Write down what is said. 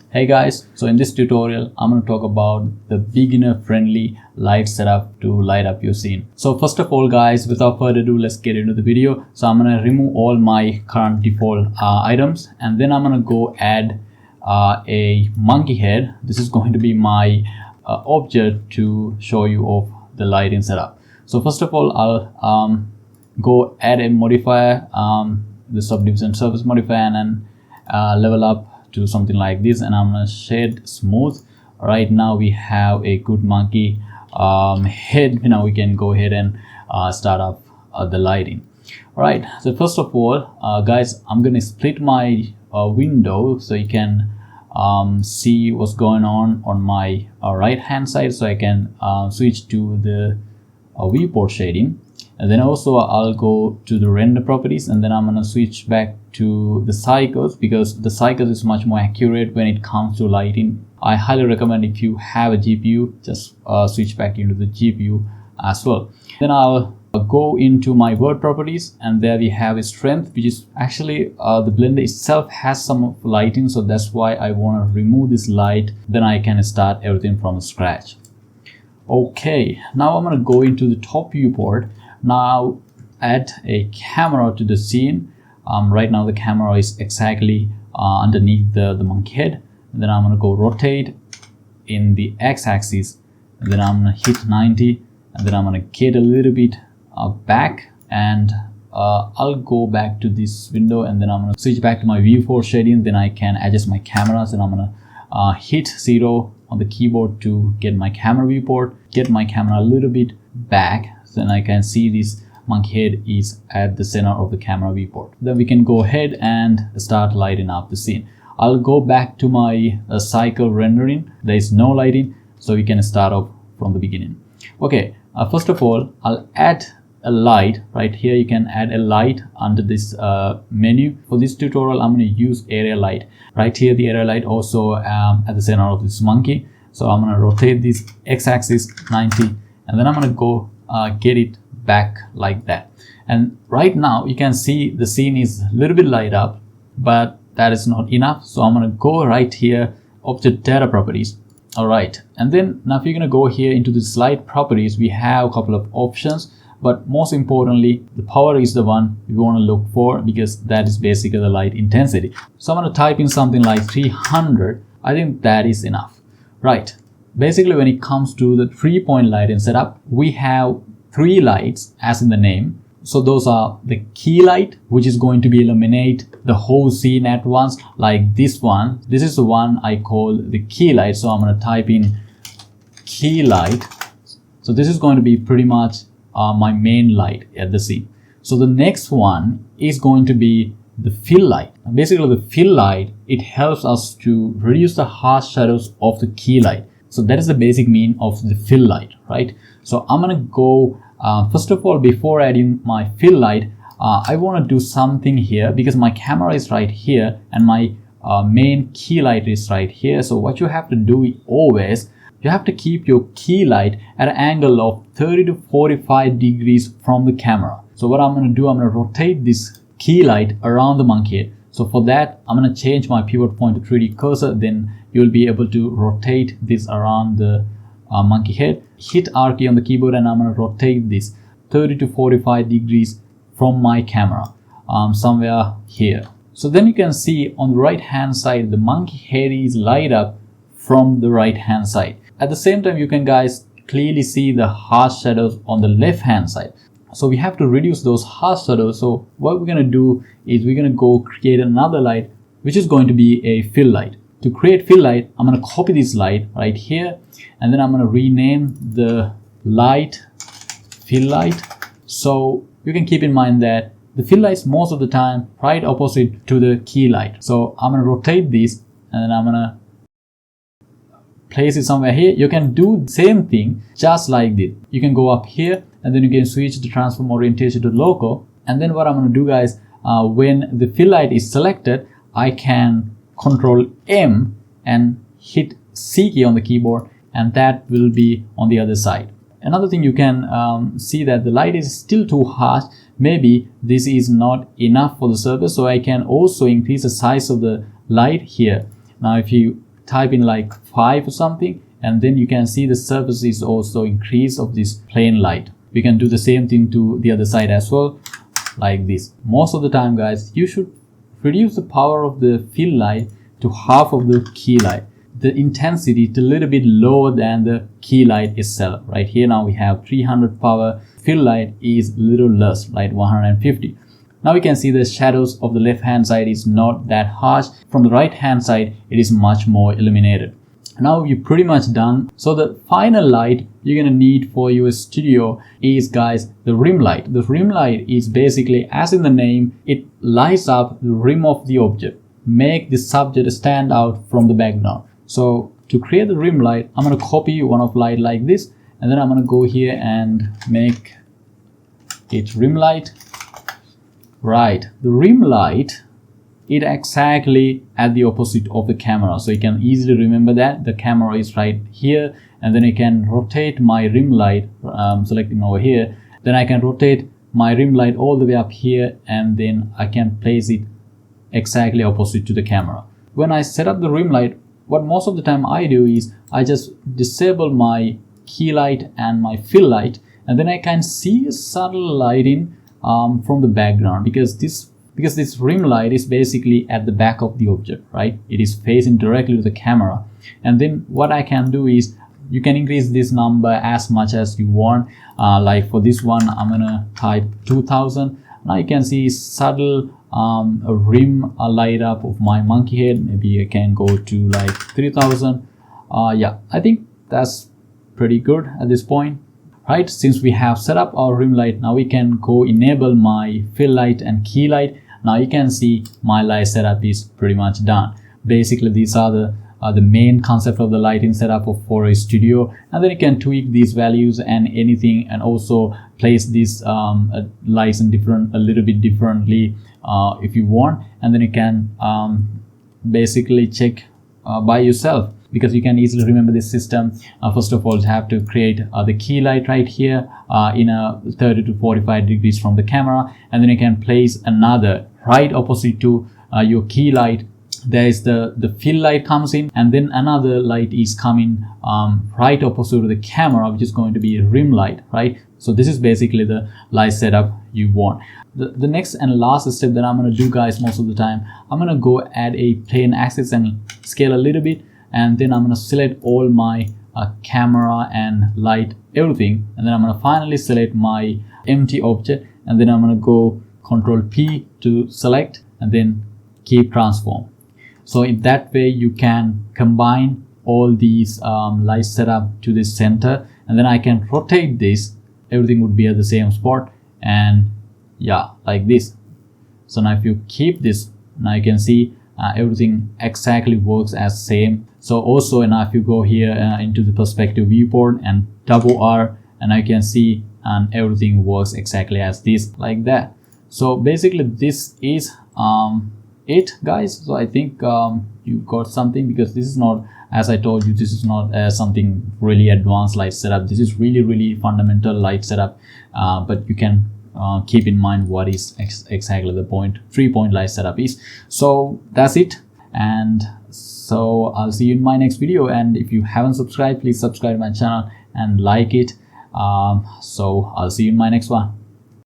Hey guys, so in this tutorial I'm going to talk about the beginner friendly light setup to light up your scene. So first of all guys, without further ado, let's get into the video. So I'm going to remove all my current default items, and then I'm going to go add a monkey head. This is going to be my object to show you of the lighting setup. So first of all, I'll go add a modifier, the subdivision surface modifier, and then level up to something like this, and I'm gonna shade smooth. Right now we have a good monkey head. Now we can go ahead and start up the lighting. All right, so first of all guys, I'm gonna split my window so you can see what's going on my right hand side, so I can switch to the viewport shading. And then also I'll go to the render properties, and then I'm gonna switch back to the cycles, because the cycles is much more accurate when it comes to lighting. I highly recommend, if you have a GPU, just switch back into the GPU as well. Then I'll go into my world properties, and there we have a strength, which is actually the Blender itself has some lighting, so that's why I want to remove this light. Then I can start everything from scratch. Okay, now I'm going to go into the top viewport. Now add a camera to the scene. Right now the camera is exactly underneath the monkey head. And then I'm going to go rotate in the x-axis, and then I'm going to hit 90, and then I'm going to get a little bit back, and I'll go back to this window, and then I'm going to switch back to my viewport shading. Then I can adjust my cameras, and I'm going to hit 0 on the keyboard to get my camera viewport, get my camera a little bit back. Then I can see this monkey head is at the center of the camera viewport. Then we can go ahead and start lighting up the scene. I'll go back to my cycle rendering. There is no lighting, so we can start off from the beginning. Okay, first of all, I'll add a light. Right here you can add a light under this menu. For this tutorial I'm going to use area light. Right here the area light also at the center of this monkey. So I'm going to rotate this x-axis 90, and then I'm going to go get it back like that. And right now you can see the scene is a little bit light up, but that is not enough. So I'm going to go right here, object data properties. All right, and then now if you're going to go here into the light properties, we have a couple of options, but most importantly the power is the one we want to look for, because that is basically the light intensity. So I'm going to type in something like 300. I think that is enough. Right, basically when it comes to the 3-point lighting setup, we have 3 lights as in the name. So those are the key light, which is going to be illuminate the whole scene at once, like this one. This is the one I call the key light. So I'm going to type in key light. So this is going to be pretty much my main light at the scene. So the next one is going to be the fill light. Basically the fill light, it helps us to reduce the harsh shadows of the key light. So that is the basic mean of the fill light, right? So I'm going to go first of all, before adding my fill light, I want to do something here, because my camera is right here and my main key light is right here. So what you have to do always, you have to keep your key light at an angle of 30 to 45 degrees from the camera. So what I'm going to do, I'm going to rotate this key light around the monkey head. So for that, I'm going to change my pivot point to 3D cursor. Then you'll be able to rotate this around the monkey head. Hit R key on the keyboard, and I'm going to rotate this 30 to 45 degrees from my camera somewhere here. So then you can see on the right hand side the monkey head is light up from the right hand side. At the same time you can guys clearly see the harsh shadows on the left hand side. So we have to reduce those harsh shadows. So what we're going to do is we're going to go create another light, which is going to be a fill light. To create fill light, I'm going to copy this light right here, and then I'm going to rename the light fill light. So you can keep in mind that the fill light is most of the time right opposite to the key light. So I'm going to rotate this, and then I'm going to place it somewhere here. You can do the same thing just like this. You can go up here, and then you can switch the transform orientation to local. And then what I'm going to do guys, when the fill light is selected, I can Control M and hit C key on the keyboard, and that will be on the other side. Another thing, you can see that the light is still too harsh. Maybe this is not enough for the surface, so I can also increase the size of the light here. Now if you type in like 5 or something, and then you can see the surface is also increase of this plain light. We can do the same thing to the other side as well, like this. Most of the time, guys, you should reduce the power of the fill light to half of the key light. The intensity is a little bit lower than the key light itself. Right here now we have 300 power, fill light is a little less, like 150. Now we can see the shadows of the left hand side is not that harsh. From the right hand side it is much more illuminated. Now you're pretty much done. So the final light you're gonna need for your studio is, guys, the rim light. The rim light is basically, as in the name, it lights up the rim of the object, make the subject stand out from the background. So to create the rim light, I'm gonna copy one of light like this, and then I'm gonna go here and make it rim light. Right, the rim light, it exactly at the opposite of the camera, so you can easily remember that the camera is right here, and then I can rotate my rim light, selecting over here, then I can rotate my rim light all the way up here, and then I can place it exactly opposite to the camera. When I set up the rim light, what most of the time I do is I just disable my key light and my fill light, and then I can see a subtle lighting from the background, because this rim light is basically at the back of the object, right? It is facing directly to the camera. And then what I can do is you can increase this number as much as you want. Like for this one, I'm gonna type 2000. Now you can see subtle rim light up of my monkey head. Maybe I can go to like 3000. Yeah, I think that's pretty good at this point. Right, since we have set up our rim light, now we can go enable my fill light and key light. Now you can see my light setup is pretty much done. Basically, these are the main concept of the lighting setup for a studio, and then you can tweak these values and anything, and also place these lights in a little bit differently if you want, and then you can basically check by yourself, because you can easily remember this system. First of all, you have to create the key light right here in a 30 to 45 degrees from the camera, and then you can place another right opposite to your key light. There is the fill light comes in, and then another light is coming right opposite to the camera, which is going to be a rim light, right? So this is basically the light setup you want. The next and last step that I'm going to do, guys, most of the time, I'm going to go add a plane axis and scale a little bit, and then I'm going to select all my camera and light, everything, and then I'm going to finally select my empty object, and then I'm going to go Control P to select, and then keep transform. So in that way you can combine all these light setup to this center, and then I can rotate this, everything would be at the same spot, and yeah, like this. So now if you keep this, now you can see everything exactly works as same. So also now if you go here into the perspective viewport and double R, and I can see and everything works exactly as this, like that. So basically this is it, guys. So I think you got something, because this is not, as I told you, this is not something really advanced light setup. This is really fundamental light setup, but you can keep in mind what is exactly the point, 3-point light setup is. So that's it, and so I'll see you in my next video. And if you haven't subscribed, please subscribe to my channel and like it. So I'll see you in my next one.